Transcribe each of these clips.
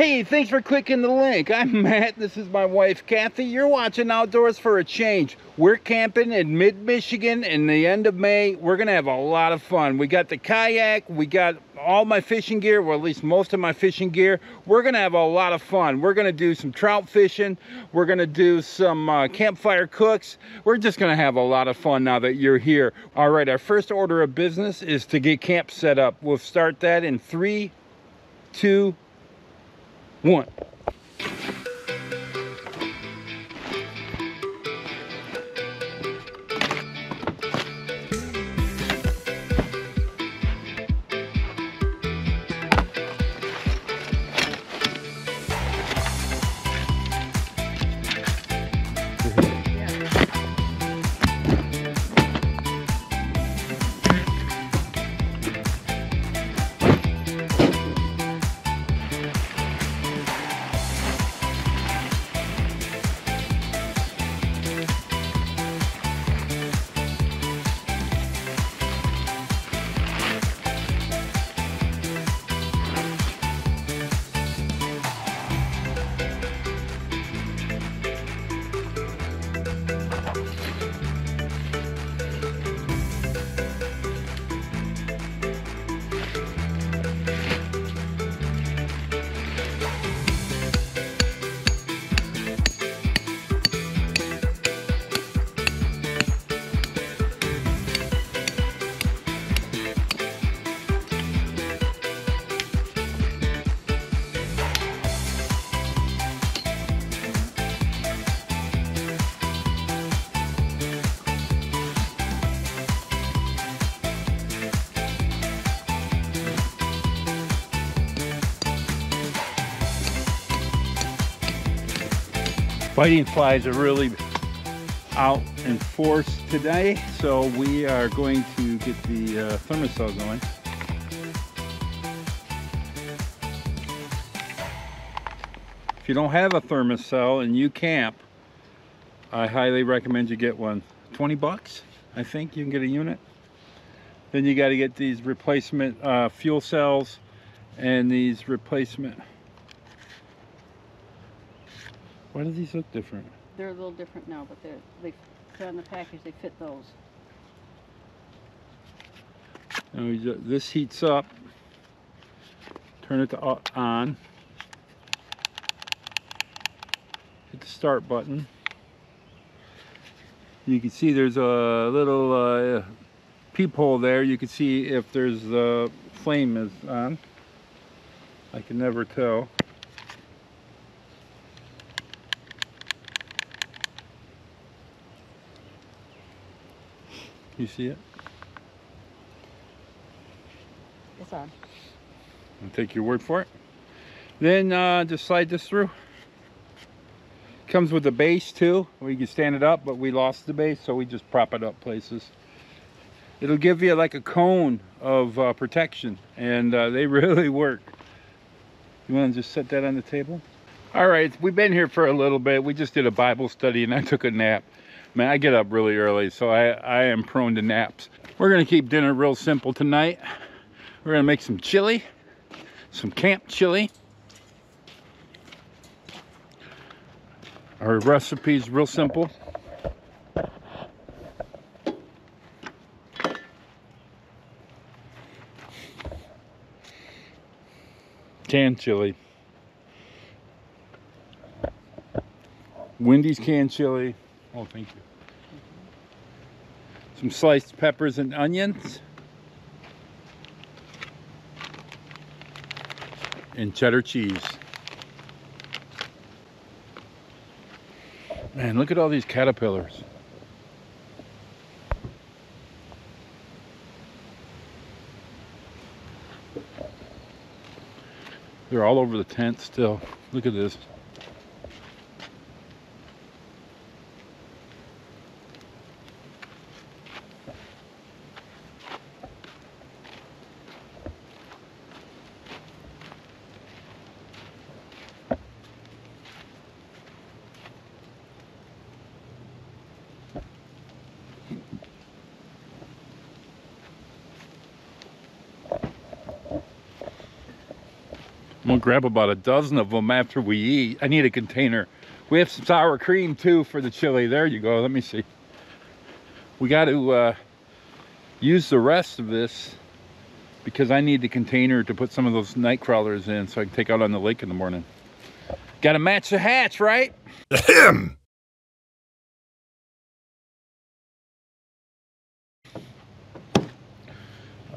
Hey, thanks for clicking the link. I'm Matt. This is my wife, Cathy. You're watching Outdoors for a Change. We're camping in mid-Michigan in the end of May. We're going to have a lot of fun. We got the kayak. We got all my fishing gear, well, at least most of my fishing gear. We're going to have a lot of fun. We're going to do some trout fishing. We're going to do some campfire cooks. We're just going to have a lot of fun now that you're here. All right, our first order of business is to get camp set up. We'll start that in 3, 2, 1. Fighting flies are really out in force today, so we are going to get the thermocell going. If you don't have a thermocell and you camp, I highly recommend you get one. 20 bucks, I think you can get a unit. Then you got to get these replacement fuel cells and these replacement. Why do these look different? They're a little different now, but they fit on the package. They fit those. And this heats up. Turn it to on. Hit the start button. You can see there's a little peephole there. You can see if there's the flame is on. I can never tell. You see it? It's on. I'll take your word for it. Then just slide this through. Comes with a base too. We can stand it up, but we lost the base, so we just prop it up places. It'll give you like a cone of protection, and they really work. You want to just set that on the table? All right, we've been here for a little bit. We just did a Bible study, and I took a nap. Man, I get up really early, so I am prone to naps. We're gonna keep dinner real simple tonight. We're gonna make some chili, some camp chili. Our recipe's real simple. Canned chili. Wendy's canned chili. Oh, thank you. Some sliced peppers and onions. And cheddar cheese. Man, look at all these caterpillars. They're all over the tent still. Look at this. We'll grab about a dozen of them after we eat. I need a container. We have some sour cream too for the chili. There you go. Let me see. We got to use the rest of this because I need the container to put some of those night crawlers in so I can take out on the lake in the morning. Got to match the hatch, right? Ahem.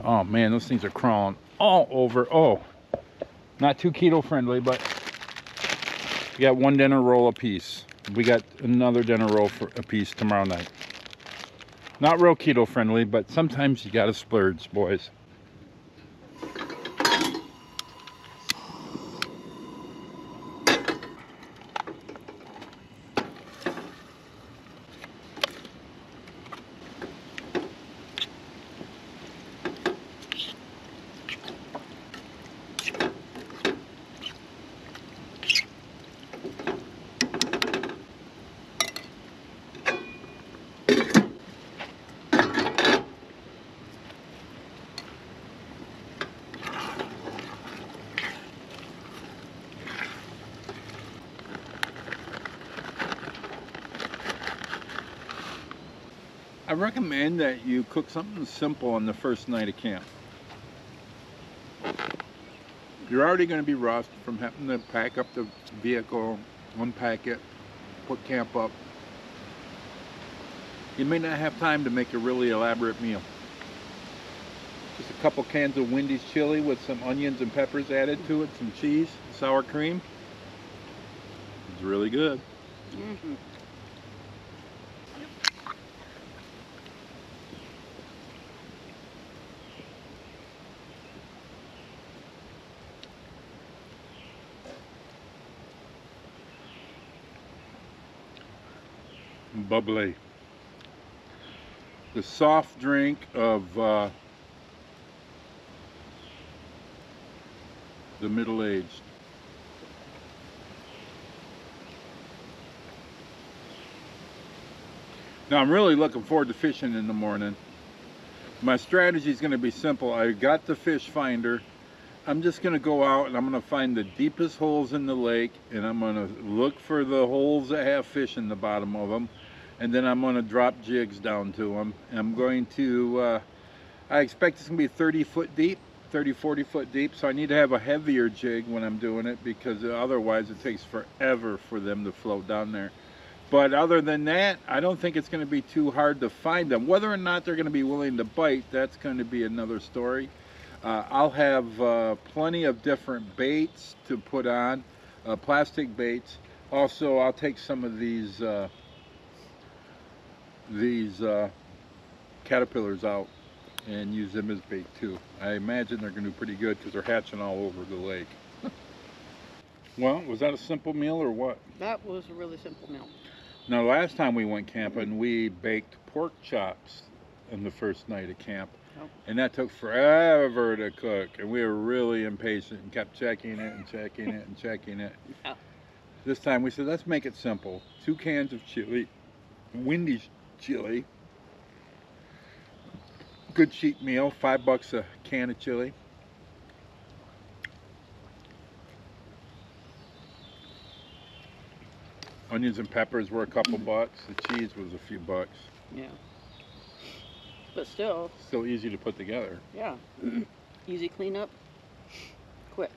Oh man, those things are crawling all over. Oh, not too keto friendly, but we got one dinner roll a piece. We got another dinner roll for a piece tomorrow night. Not real keto friendly, but sometimes you gotta splurge, boys. I recommend that you cook something simple on the first night of camp. You're already going to be rushed from having to pack up the vehicle, unpack it, put camp up. You may not have time to make a really elaborate meal. Just a couple cans of Wendy's chili with some onions and peppers added to it, some cheese, sour cream. It's really good. Mm-hmm. Bubbly. The soft drink of the middle-aged. Now I'm really looking forward to fishing in the morning. My strategy is going to be simple. I got the fish finder. I'm just going to go out and I'm going to find the deepest holes in the lake, and I'm going to look for the holes that have fish in the bottom of them, and then I'm going to drop jigs down to them. I'm going to, I expect it's going to be 30 foot deep, 30, 40 foot deep, so I need to have a heavier jig when I'm doing it because otherwise it takes forever for them to float down there. But other than that, I don't think it's going to be too hard to find them. Whether or not they're going to be willing to bite, that's going to be another story. I'll have plenty of different baits to put on, plastic baits. Also, I'll take some of these caterpillars out and use them as bait too. I imagine they're going to do pretty good because they're hatching all over the lake. Well, was that a simple meal or what? That was a really simple meal. Now, last time we went camping, we baked pork chops on the first night of camp. Oh. And that took forever to cook, and we were really impatient and kept checking it and checking it and checking it. Yeah. This time we said, let's make it simple. 2 cans of chili, Wendy's chili, good cheap meal, $5 a can of chili. Onions and peppers were a couple bucks. The cheese was a few bucks. Yeah. But still. Still easy to put together. Yeah. Easy cleanup. Quick.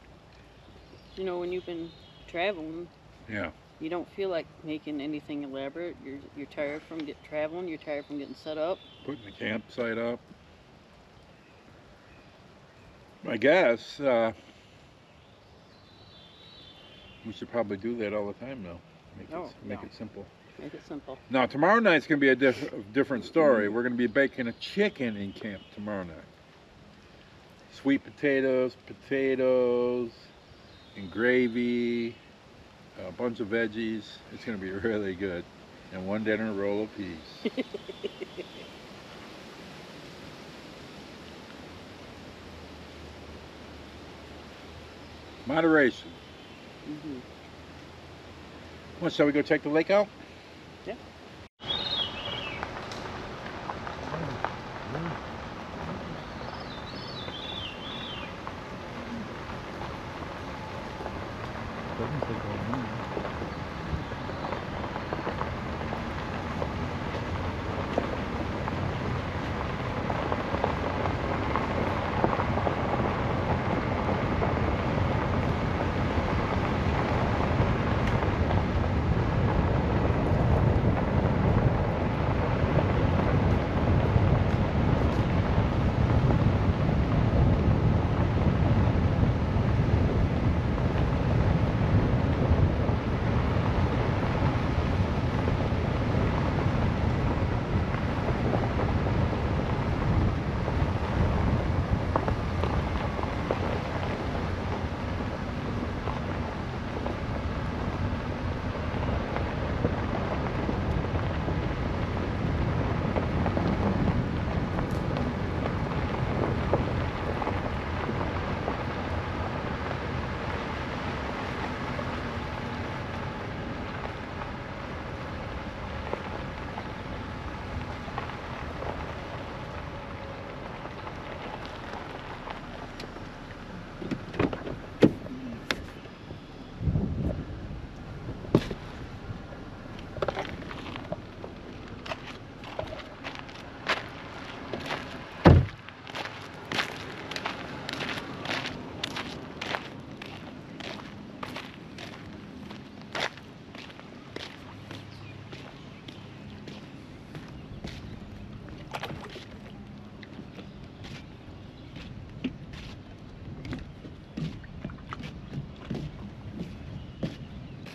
You know, when you've been traveling, Yeah. you don't feel like making anything elaborate. You're tired from traveling. You're tired from getting set up. Putting the campsite up. I guess we should probably do that all the time now. Make it simple. Make it simple. Now tomorrow night's gonna be a different story. We're gonna be baking a chicken in camp tomorrow night. Sweet potatoes, and gravy, a bunch of veggies. It's gonna be really good, and one dinner roll apiece. Moderation. Mm-hmm. Well, shall we go check the lake out? Yeah.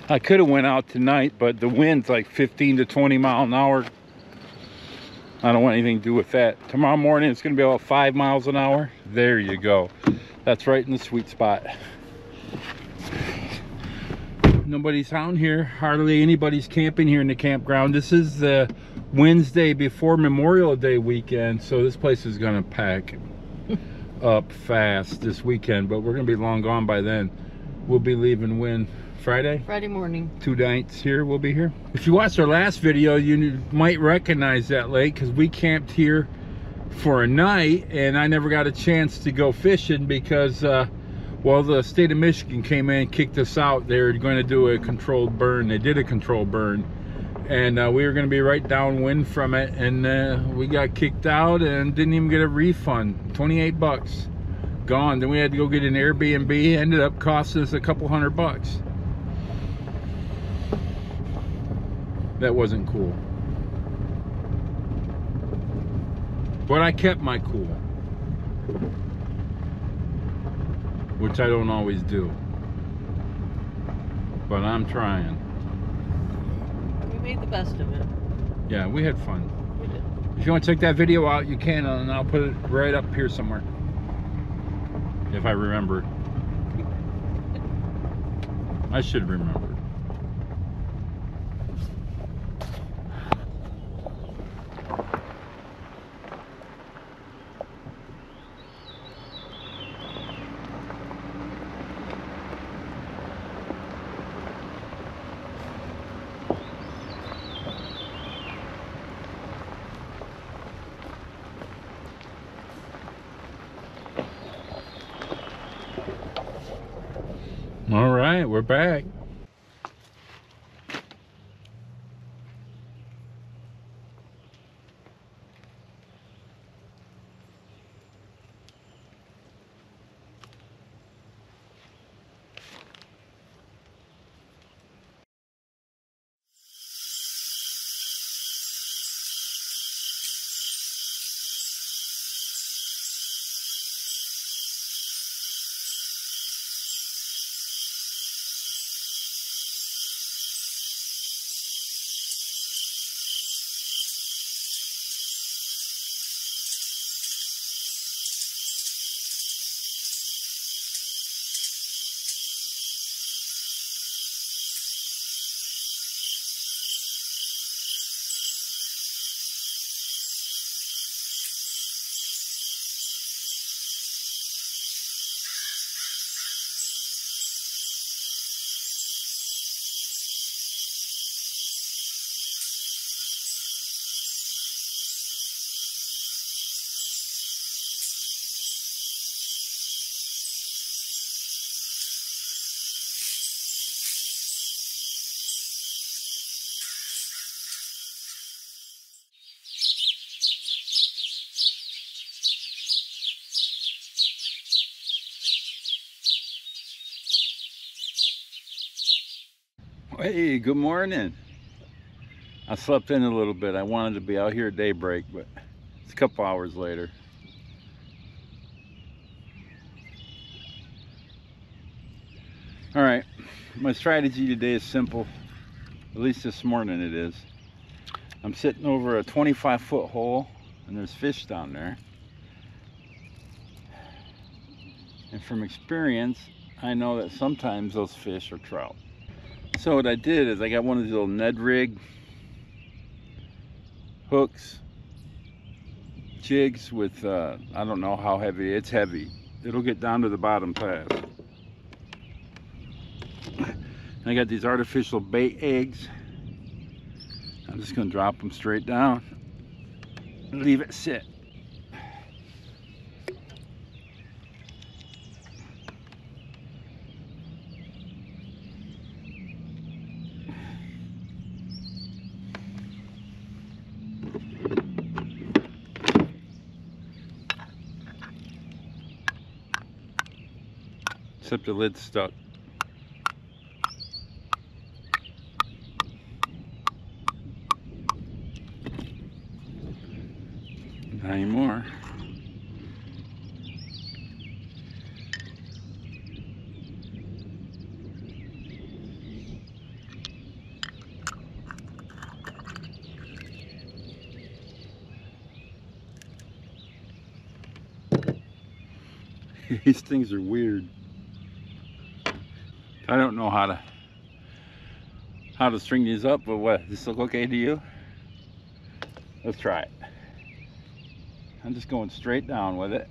I could have went out tonight, but the wind's like 15 to 20 mile an hour. I don't want anything to do with that. Tomorrow morning it's going to be about 5 miles an hour. There you go. That's right in the sweet spot. Nobody's out here. Hardly anybody's camping here in the campground. This is the Wednesday before Memorial Day weekend, so this place is going to pack up fast this weekend, but we're going to be long gone by then. We'll be leaving when? Friday morning. 2 nights here, we'll be here. If you watched our last video, you might recognize that lake because we camped here for a night and I never got a chance to go fishing because well, the state of Michigan came in and kicked us out. They were going to do a controlled burn. They did a controlled burn and we were going to be right downwind from it, and we got kicked out and didn't even get a refund. 28 bucks gone. Then we had to go get an Airbnb. Ended up costing us a couple $100. That wasn't cool. But I kept my cool, which I don't always do. But I'm trying. We made the best of it. Yeah, we had fun. We did. If you want to check that video out, you can, and I'll put it right up here somewhere. If I remember. I should remember. All right, we're back. Hey, good morning. I slept in a little bit. I wanted to be out here at daybreak, but it's a couple hours later. All right, my strategy today is simple. At least this morning it is. I'm sitting over a 25-foot hole, and there's fish down there. And from experience, I know that sometimes those fish are trout. So what I did is I got one of these little Ned rig hooks, jigs with, I don't know how heavy, it's heavy. It'll get down to the bottom fast. And I got these artificial bait eggs. I'm just gonna drop them straight down and leave it sit. Except the lid's stuck. Not anymore. These things are weird. I don't know how to string these up, but what? Does this look okay to you? Let's try it. I'm just going straight down with it.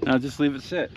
Now just leave it sit.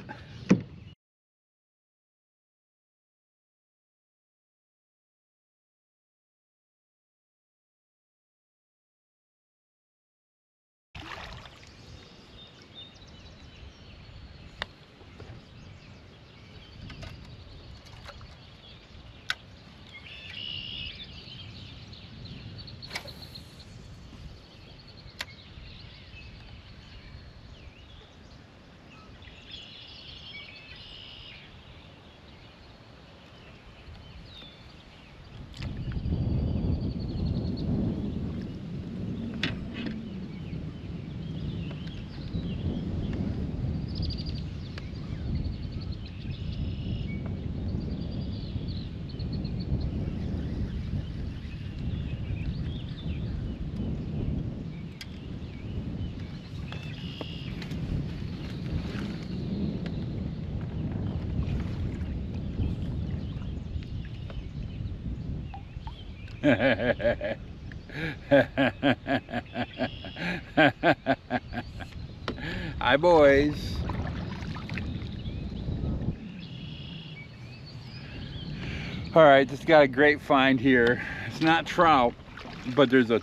Hi, boys. All right, just got a great find here. It's not trout, but there's a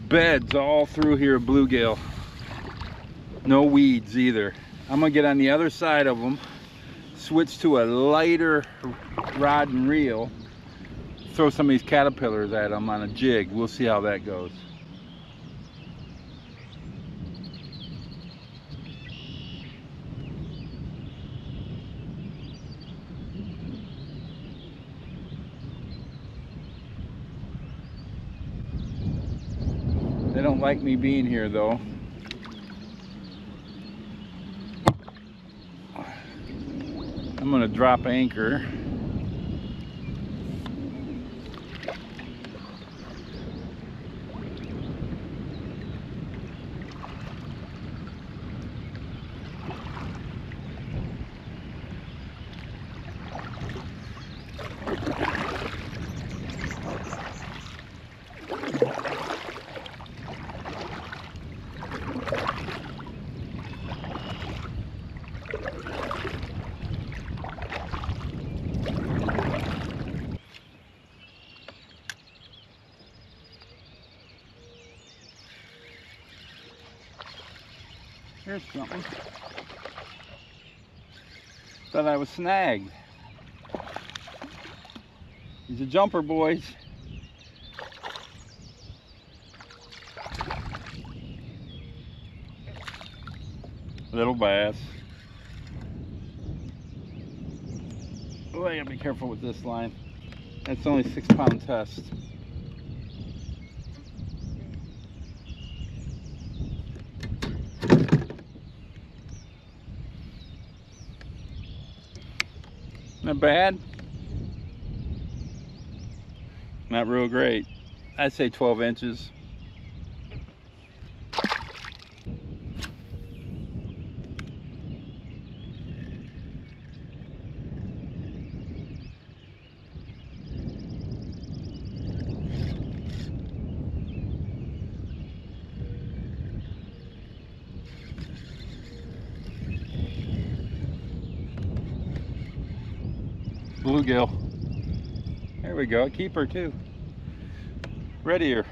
beds all through here of bluegill. No weeds either. I'm gonna get on the other side of them, switch to a lighter rod and reel, throw some of these caterpillars at them on a jig. We'll see how that goes. They don't like me being here though. I'm gonna drop anchor. Here's something. Thought I was snagged. He's a jumper, boys. Little bass. Oh, I gotta be careful with this line. That's only 6-pound test. Not bad. Not real great. I'd say 12 inches. Bluegill. There we go, a keeper too. Red ear.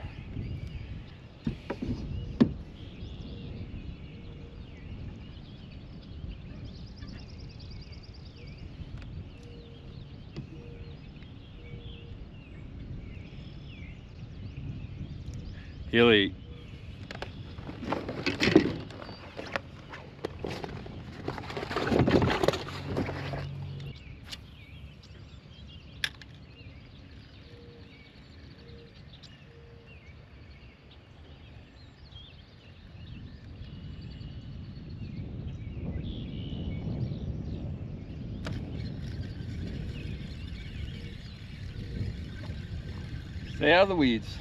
He'll eat. Stay out of the weeds.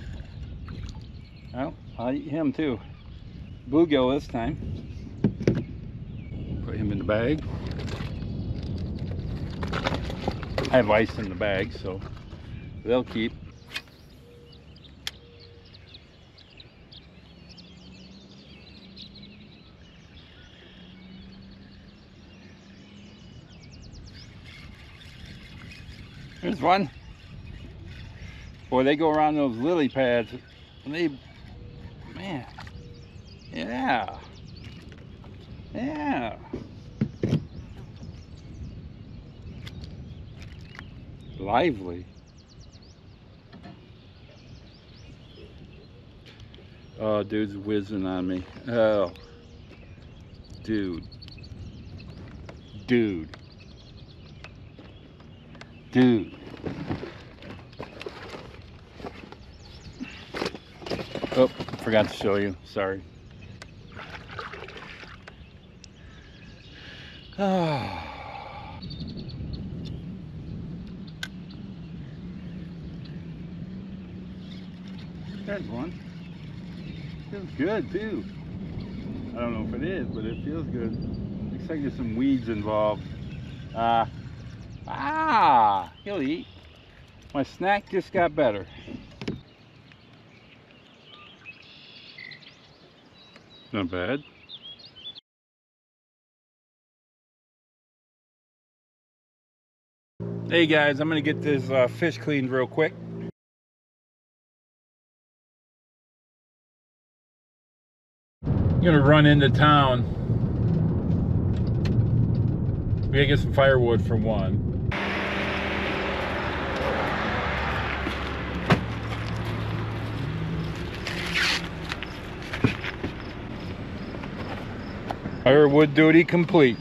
Well, I'll eat him too. Bluegill this time. Put him in the bag. I have ice in the bag, so they'll keep. There's one. Boy, they go around those lily pads and they, man, yeah, yeah. Lively. Oh, dude's whizzing on me. Oh, dude. Dude. Dude. Oh, forgot to show you. Sorry. Oh. There's one. Feels good too. I don't know if it is, but it feels good. Looks like there's some weeds involved. He'll eat. My snack just got better. Not bad. Hey guys, I'm gonna get this fish cleaned real quick. I'm gonna run into town. We gotta get some firewood for one. Firewood duty complete.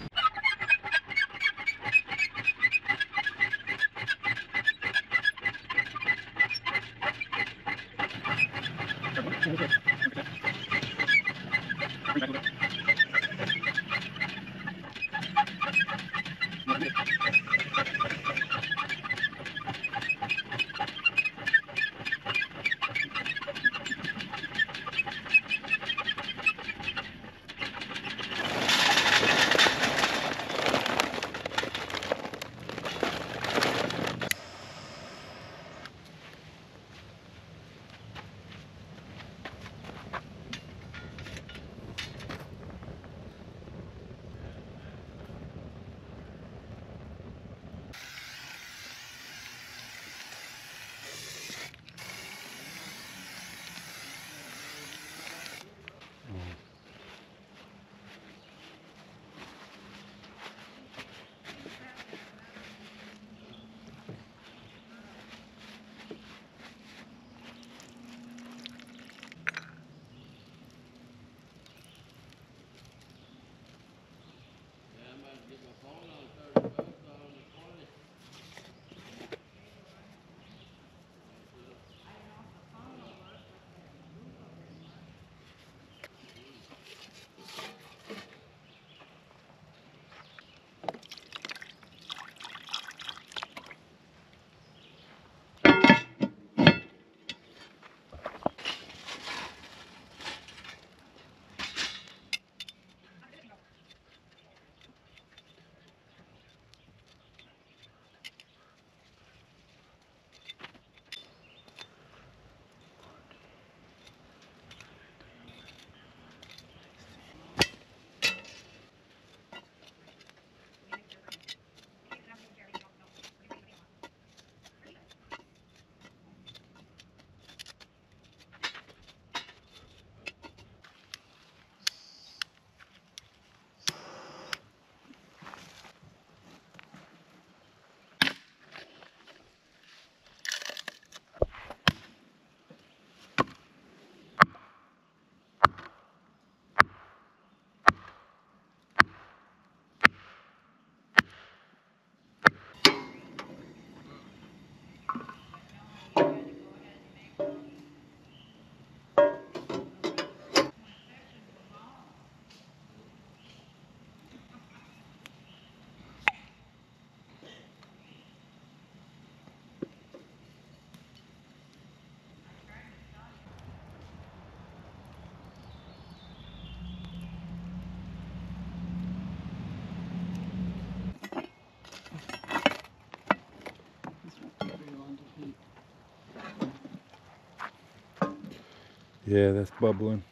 Yeah, that's bubbling.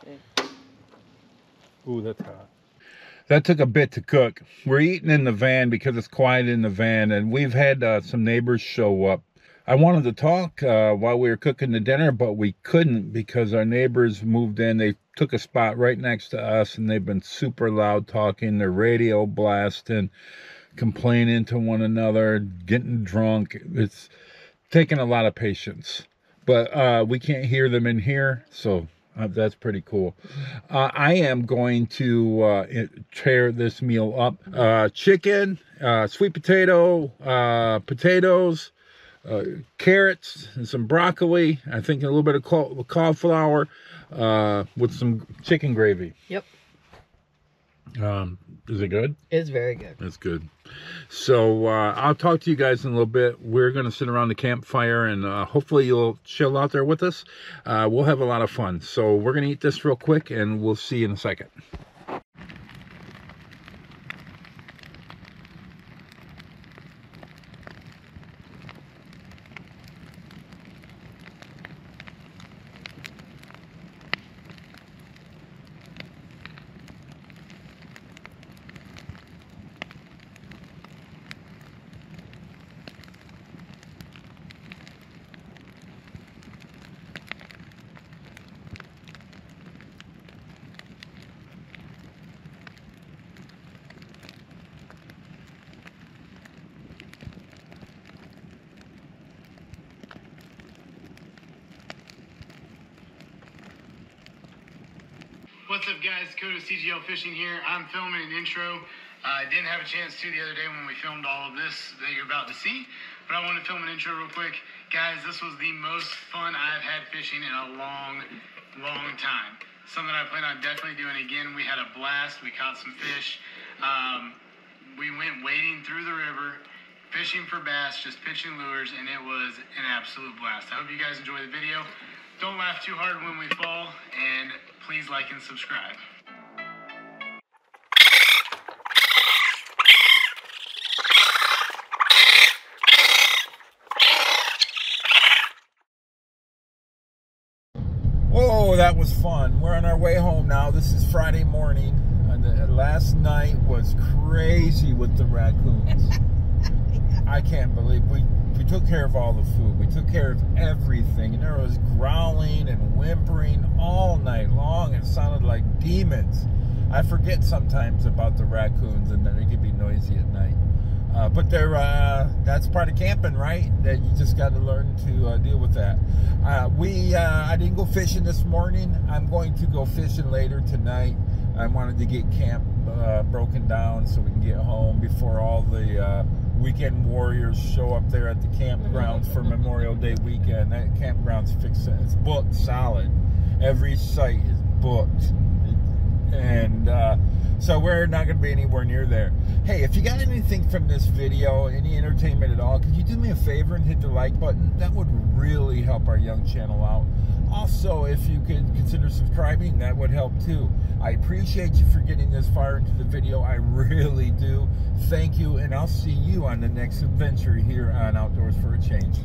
Okay. Ooh, that's hot. That took a bit to cook. We're eating in the van because it's quiet in the van, and we've had some neighbors show up. I wanted to talk while we were cooking the dinner, but we couldn't because our neighbors moved in. They took a spot right next to us, and they've been super loud talking. Their radio blasting, complaining to one another, getting drunk. It's taking a lot of patience. But we can't hear them in here, so that's pretty cool. I am going to tear this meal up. Chicken, sweet potato, potatoes, carrots, and some broccoli. I think a little bit of cauliflower with some chicken gravy. Yep. Is it good? It's very good. That's good. So I'll talk to you guys in a little bit. We're going to sit around the campfire, and hopefully you'll chill out there with us. We'll have a lot of fun. So we're going to eat this real quick, and we'll see you in a second. What's up, guys? Coda CGL Fishing here. I'm filming an intro. I didn't have a chance to the other day when we filmed all of this that you're about to see, but I want to film an intro real quick. Guys, this was the most fun I've had fishing in a long time. Something I plan on definitely doing again. We had a blast. We caught some fish. We went wading through the river, fishing for bass, just pitching lures, and it was an absolute blast. I hope you guys enjoy the video. Don't laugh too hard when we fall, and please like and subscribe. Whoa, that was fun. We're on our way home now. This is Friday morning, and last night was crazy with the raccoons. I can't believe we took care of all the food. We took care of everything. And there was growling and whimpering all night long. It sounded like demons. I forget sometimes about the raccoons and that they can be noisy at night. But that's part of camping, right? That you just got to learn to deal with that. I didn't go fishing this morning. I'm going to go fishing later tonight. I wanted to get camp broken down so we can get home before all the weekend warriors show up there at the campgrounds for Memorial Day weekend. That campground's fixed. It's booked solid. Every site is booked. And so we're not going to be anywhere near there. Hey, if you got anything from this video, any entertainment at all, could you do me a favor and hit the like button? That would really help our young channel out. Also, if you could consider subscribing, that would help too. I appreciate you for getting this far into the video. I really do. Thank you, and I'll see you on the next adventure here on Outdoors for a Change.